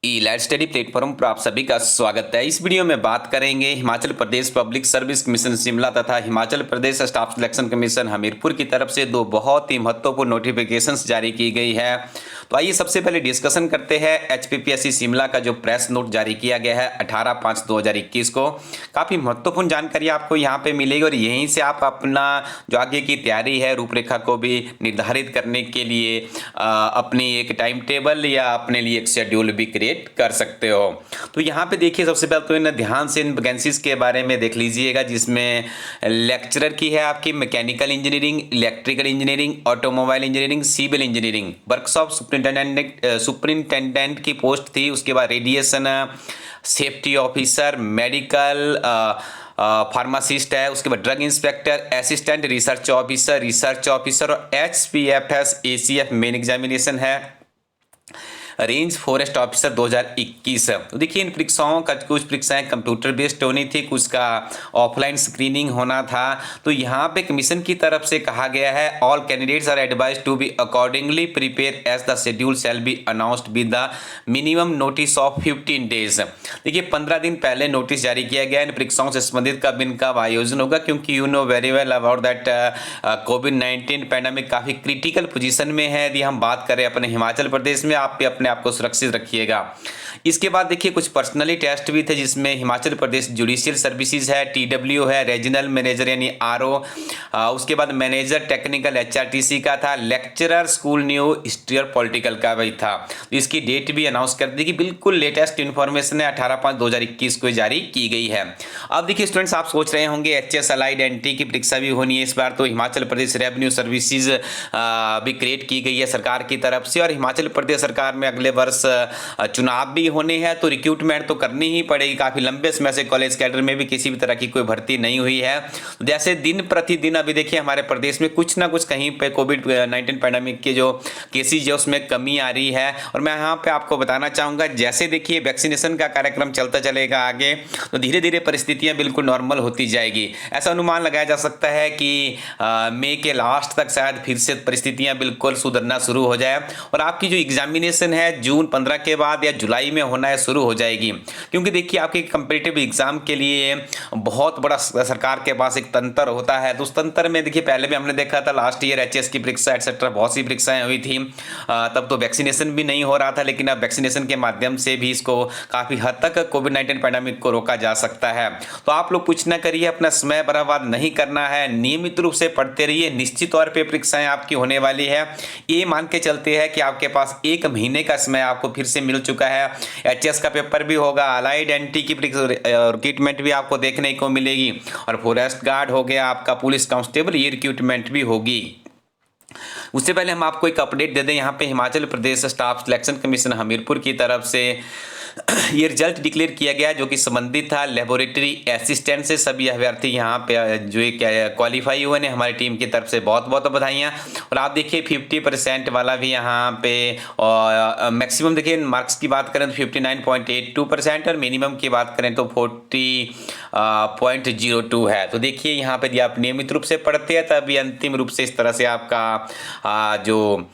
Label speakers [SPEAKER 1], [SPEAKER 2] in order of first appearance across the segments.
[SPEAKER 1] ई live study platform पर आप सभी का स्वागत है। इस वीडियो में बात करेंगे Himachal Pradesh public service commission Shimla तथा Himachal Pradesh staff selection commission Hamirpur की तरफ से दो बहुत ही महत्वपूर्ण नोटिफिकेशंस जारी की गई है। तो आइए सबसे पहले डिस्कशन करते हैं एचपीपीएससी शिमला का जो प्रेस नोट जारी किया गया है 18/5/2021 को। काफ़ी महत्वपूर्ण जानकारी आपको यहाँ पे मिलेगी और यहीं से आप अपना जो आगे की तैयारी है रूपरेखा को भी निर्धारित करने के लिए अपनी एक टाइम टेबल या अपने लिए एक शेड्यूल भी क्रिएट कर सकते हो। तो यहाँ पे देखिए सबसे पहले तो इन ध्यान से इन वैकेंसीज के बारे में देख लीजिएगा, जिसमें लेक्चरर की है आपकी mechanical engineering, electrical engineering, automobile engineering, civil engineering, workshop superintendent की पोस्ट थी। उसके बाद radiation safety officer, medical pharmacist है, उसके बाद drug inspector, assistant research officer और HPFS ACF मेन एग्जामिनेशन है, रेंज फॉरेस्ट ऑफिसर 2021। तो देखिए इन परीक्षाओं का कुछ परीक्षाएं कंप्यूटर बेस्ड होनी थी, कुछ का ऑफलाइन स्क्रीनिंग होना था। तो यहाँ पे कमीशन की तरफ से कहा गया है all candidates are advised to be accordingly prepare as the schedule shall be announced with the minimum notice of 15 days. देखिए 15 दिन पहले नोटिस जारी किया गया इन परीक्षाओं से संबंधित कब इनका आयोजन होगा, क्योंकि you know very well about that covid pandemic काफ़ी क्रिटिकल पोजीशन में है। यदि हम बात करें अपने हिमाचल प्रदेश में, आप भी अपने आप को सुरक्षित रखिएगा। इसके बाद देखिए कुछ पर्सनली टेस्ट भी थे, जिसमें हिमाचल प्रदेश जुडिशियल सर्विसेज है, TW है, रीजनल मैनेजर यानी RO, उसके बाद मैनेजर टेक्निकल HRTC का था, लेक्चरर स्कूल न्यू हिस्ट्री और पॉलिटिकल का भी था। तो इसकी डेट भी अनाउंस कर दी कि बिल्कुल लेटेस्ट इन्फॉर्मेशन है, 18/5/2021 को जारी की गई है। अब देखिए स्टूडेंट्स, आप सोच रहे होंगे HS अलाइड NT की परीक्षा भी होनी है इस बार। तो हिमाचल प्रदेश रेवेन्यू सर्विसेज भी क्रिएट की गई है सरकार की तरफ से, और हिमाचल प्रदेश सरकार में अगले वर्ष चुनाव भी होने हैं, तो रिक्रूटमेंट तो करनी ही पड़ेगी। काफी लंबे समय से कॉलेज कैडर में भी किसी भी तरह की कोई भर्ती नहीं हुई है। जैसे दिन प्रतिदिन अभी देखिए हमारे प्रदेश में कुछ ना कुछ कहीं पे कोविड-19 पैंडेमिक के जो केसेज है उसमें कमी आ रही है। और मैं यहाँ पे आपको बताना चाहूंगा, जैसे देखिए वैक्सीनेशन का कार्यक्रम चलता चलेगा आगे, तो धीरे धीरे परिस्थितियां बिल्कुल नॉर्मल होती जाएगी। ऐसा अनुमान लगाया जा सकता है कि मई के लास्ट तक शायद फिर से परिस्थितियां बिल्कुल सुधरना शुरू हो जाए और आपकी जो एग्जामिनेशन है जून 15 के बाद या जुलाई में होना है शुरू हो जाएगी। क्योंकि देखिए आपके कम्पिटिटिव एग्जाम के लिए बहुत बड़ा सरकार के पास एक तंत्र होता है। तो उस तंत्र में देखिए पहले भी हमने देखा था, लास्ट ईयर HS की परीक्षा एक्सेट्रा बहुत सी परीक्षाएं हुई थी, तब तो वैक्सीनेशन भी नहीं हो रहा था, लेकिन अब वैक्सीनेशन के माध्यम से भी इसको काफी हद तक कोविड-19 पैंडेमिक को रोका जा सकता है। तो आप लोग कुछ ना करिए, अपना समय बर्बाद नहीं करना है, नियमित रूप से पढ़ते रहिए। निश्चित तौर पर परीक्षाएं आपकी होने वाली है, ये मान के चलते हैं कि आपके पास 1 महीने का समय आपको फिर से मिल चुका है। HS का पेपर भी होगा, अलाइड NT की रिक्रूटमेंट भी आपको देखने को मिलेगी, और फॉरेस्ट गार्ड हो गया, आपका पुलिस कांस्टेबल, ये रिक्रूटमेंट भी होगी। उससे पहले हम आपको एक अपडेट दे दें, यहाँ पे Himachal Pradesh staff selection commission Hamirpur की तरफ से ये रिजल्ट डिक्लेयर किया गया जो कि संबंधित था लेबोरेटरी असिस्टेंट से। सभी अभ्यर्थी यहाँ पे जो क्वालिफाई हुए ने, हमारी टीम की तरफ से बहुत बहुत बधाइयाँ। और आप देखिए 50% वाला भी यहाँ पे, और मैक्सिमम देखिए मार्क्स की बात करें तो 59.82% और मिनिमम की बात करें तो 40.02 है। तो देखिए यहाँ पे यदि आप नियमित रूप से पढ़ते हैं तभी अंतिम रूप से इस तरह से आपका जो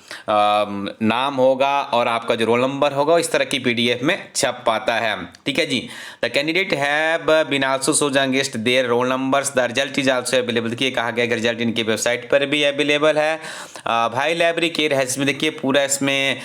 [SPEAKER 1] नाम होगा और आपका जो रोल नंबर होगा इस तरह की PDF में छप पाता है। ठीक है जी। The candidate have been also shows against their roll numbers, the result is also available. देखिए कहा गया कि रिजल्ट इनकी वेबसाइट पर भी अवेलेबल है। भाई लाइब्रेरी केयर है, इसमें देखिए पूरा इसमें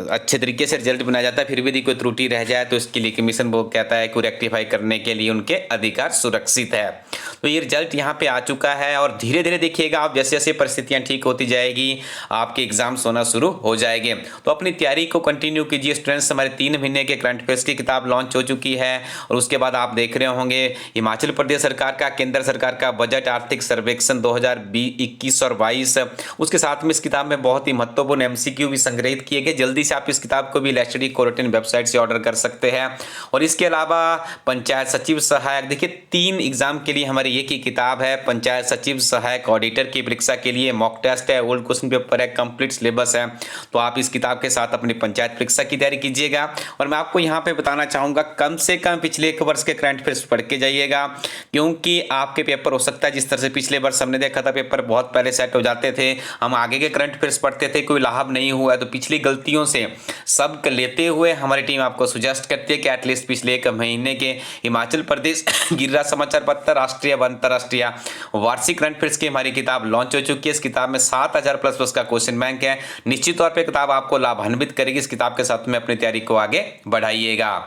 [SPEAKER 1] अच्छे तरीके से रिजल्ट बनाया जाता है। फिर भी यदि कोई त्रुटि रह जाए तो इसके लिए कमीशन वो कहता है कि रेक्टिफाई करने के लिए उनके अधिकार सुरक्षित है। तो ये रिजल्ट यहाँ पे आ चुका है, और धीरे धीरे देखिएगा आप जैसे जैसे परिस्थितियाँ ठीक होती जाएगी आपके एग्जाम्स होना शुरू हो जाएंगे। तो अपनी तैयारी को कंटिन्यू कीजिए स्टूडेंट्स। हमारे 3 महीने के करंट अफेयर्स की किताब लॉन्च हो चुकी है, और उसके बाद आप देख रहे होंगे हिमाचल प्रदेश सरकार का, केंद्र सरकार का बजट आर्थिक सर्वेक्षण 2021 और 22। उसके साथ में इस किताब में बहुत ही महत्वपूर्ण MCQ भी संग्रहित किए गए। जल्दी से आप इस किताब को भी LSTD कोरोटिन वेबसाइट से ऑर्डर कर सकते हैं। और इसके अलावा पंचायत सचिव सहायक, देखिए 3 एग्जाम के लिए हमारी एक ही किताब है। पंचायत सचिव सहायक ऑडिटर की परीक्षा के लिए मॉक टेस्ट है, ओल्ड क्वेश्चन पेपर है, कंप्लीट सिलेबस है। तो आप इस किताब के साथ अपनी पंचायत परीक्षा की तैयारी कीजिएगा। और मैं आपको यहाँ पे बताना चाहूँगा कम से कम पिछले एक वर्ष के करंट अफेयर्स पढ़ के जाइएगा, क्योंकि आपके पेपर हो सकता है जिस तरह से पिछले वर्ष हमने देखा था पेपर बहुत पहले सेट हो जाते थे, हम आगे के करंट अफेयर्स पढ़ते थे, कोई लाभ नहीं हुआ है। तो पिछली गलतियों से सब लेते हुए हमारी टीम आपको सुजेस्ट करती है कि एटलीस्ट पिछले एक महीने के हिमाचल प्रदेश गिरिराज समाचार पत्र, राष्ट्रीय व अंतर्राष्ट्रीय वार्षिक करंट अफेयर्स की हमारी किताब लॉन्च हो चुकी है। इस किताब में 7000 प्लस का क्वेश्चन बैंक है। निश्चित तौर पर किताब आपको लाभान्वित करेगी। इस किताब के साथ में अपनी तैयारी को आगे बढ़ाइएगा।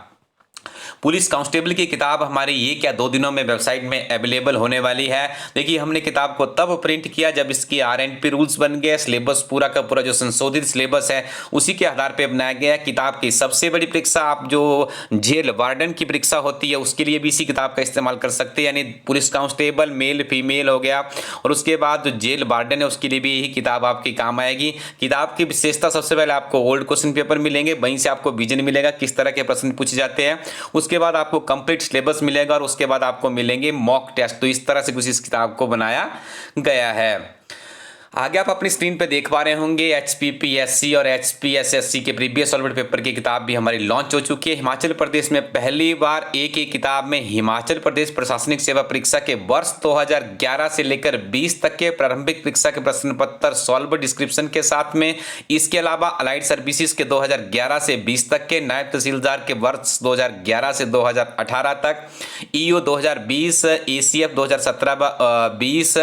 [SPEAKER 1] पुलिस कांस्टेबल की किताब हमारी ये क्या 2 दिनों में वेबसाइट में अवेलेबल होने वाली है। देखिए हमने किताब को तब प्रिंट किया जब इसकी RNP रूल्स बन गए, सिलेबस पूरा का पूरा जो संशोधित सिलेबस है उसी के आधार पर बनाया गया। किताब की सबसे बड़ी परीक्षा आप जो जेल वार्डन की परीक्षा होती है उसके लिए भी इसी किताब का इस्तेमाल कर सकते हैं, यानी पुलिस कांस्टेबल मेल फीमेल हो गया, और उसके बाद जो जेल वार्डन है उसके लिए भी यही किताब आपकी काम आएगी। किताब की विशेषता सबसे पहले आपको ओल्ड क्वेश्चन पेपर मिलेंगे, वहीं से आपको विजन मिलेगा किस तरह के प्रश्न पूछे जाते हैं, उसके बाद आपको कंप्लीट सिलेबस मिलेगा और उसके बाद आपको मिलेंगे मॉक टेस्ट। तो इस तरह से कुछ इस किताब को बनाया गया है। आगे आप अपनी स्क्रीन पे देख पा रहे होंगे HPPSC और HPSSC के प्रीवियस सॉल्वेड पेपर की किताब भी हमारी लॉन्च हो चुकी है। हिमाचल प्रदेश में पहली बार एक ही किताब में हिमाचल प्रदेश प्रशासनिक सेवा परीक्षा के वर्ष 2011 से लेकर 20 तक के प्रारंभिक परीक्षा के प्रश्न पत्र सॉल्व डिस्क्रिप्शन के साथ में, इसके अलावा अलाइड सर्विसेज के 2011 से 20 तक के, नायब तहसीलदार के वर्ष 2011 से 2018 तक, EO 2020, ACF 2017-20,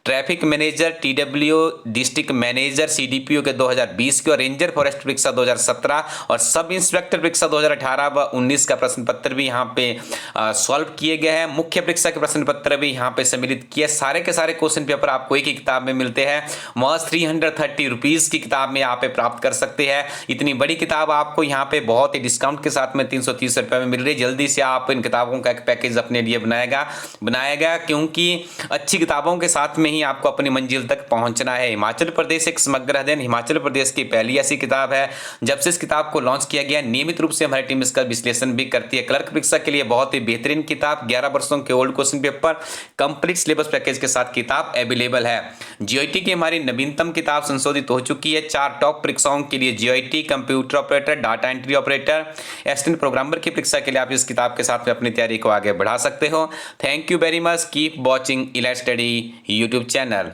[SPEAKER 1] traffic manager TWO, district manager CDPO के 2020 के, और रेंजर फॉरेस्ट परीक्षा 2017 और सब इंस्पेक्टर परीक्षा 2018 व 19 का प्रश्न पत्र भी यहाँ पे सॉल्व किए गए हैं। मुख्य परीक्षा के प्रश्न पत्र भी यहाँ पे सम्मिलित किए। सारे के सारे क्वेश्चन पेपर आपको एक ही किताब में मिलते हैं। महज 330 रुपीज़ की किताब में यहाँ पे प्राप्त कर सकते हैं। इतनी बड़ी किताब आपको यहाँ पे बहुत ही डिस्काउंट के साथ में 330 रुपये में मिल रही है। जल्दी से आप इन किताबों का एक पैकेज अपने लिए बनाएगा, क्योंकि अच्छी किताबों के साथ में ही आपको अपनी मंजिल तक पहुँचना है। हिमाचल प्रदेश एक समग्र अध्ययन हिमाचल प्रदेश की पहली ऐसी किताब है। जब से इस किताब को लॉन्च किया गया नियमित रूप से हमारी टीम इसका विश्लेषण भी करती है। क्लर्क परीक्षा के लिए बहुत ही बेहतरीन किताब, 11 वर्षों के old question paper, complete syllabus package के साथ किताब अवेलेबल है। GIT की हमारी नवीनतम किताब संशोधित हो चुकी है। 4 टॉप परीक्षाओं के लिए GIT, computer operator, data entry operator, assistant programmer की परीक्षा के लिए आप इस किताब के साथ में अपनी तैयारी को आगे बढ़ा सकते हो। Thank you very much, keep watching elite study YouTube channel.